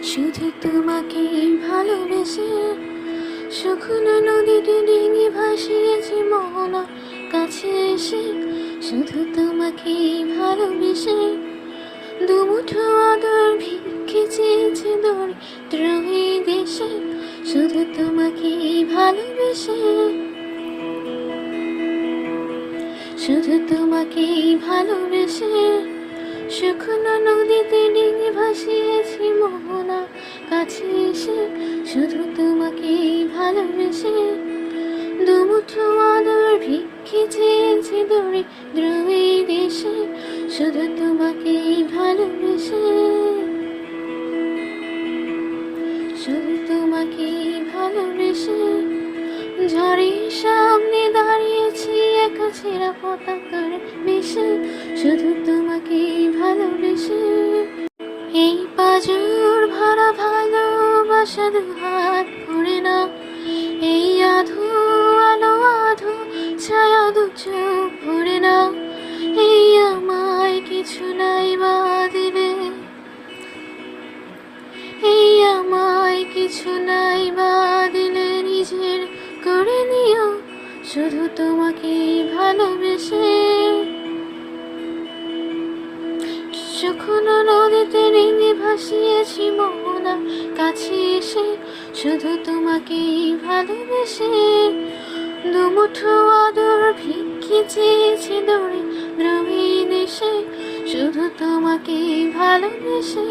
শুধু তোমাকে ভালোবেসে শুকনো নদীতে ডিঙি ভাসিয়েছি মোহনা কাছে এসে। শুধু তোমাকে ভালোবেসে দুমুঠো আদর ভিক্ষে চেয়েছি দরিদ্র এই দেশে। শুধু তোমাকে ভালোবেসে, শুধু তোমাকে ভালোবেসে শুকনো নদীতে ডিঙি ভাসিয়েছি মোহনা কাছে এসে। শুধু তোমাকে ভালোবেসে দুমুঠো আদর ভিক্ষে চেয়েছি দরিদ্র এই দেশে। শুধু তোমাকে ভালোবেসে, শুধু তোমাকে ভালোবেসে ঝড়ের সামনে দাঁড়িয়েছি একা ছেঁড়া পতাকার বেশে। শুধু তোমাকে ভালোবেসে এই পাজর ভরা ভালোবাসা দুহাত ভরে না। এই আধো আলো আধো ছায়া দু চোখ ভরে না। এই আমায় কিছু নাই বা দিলে, এই আমায় কিছু নাই বা দিলে নিজের করে নিও। শুধু তোমাকে ভালোবেসে শুকনো নদীতে ডিঙি ভাসিয়েছি মোহনা কাছে এসে। শুধু তোমাকে ভালোবেসে দুমুঠো আদর ভিক্ষে চেয়েছি দরিদ্র এই দেশে। শুধু তোমাকে ভালোবেসে।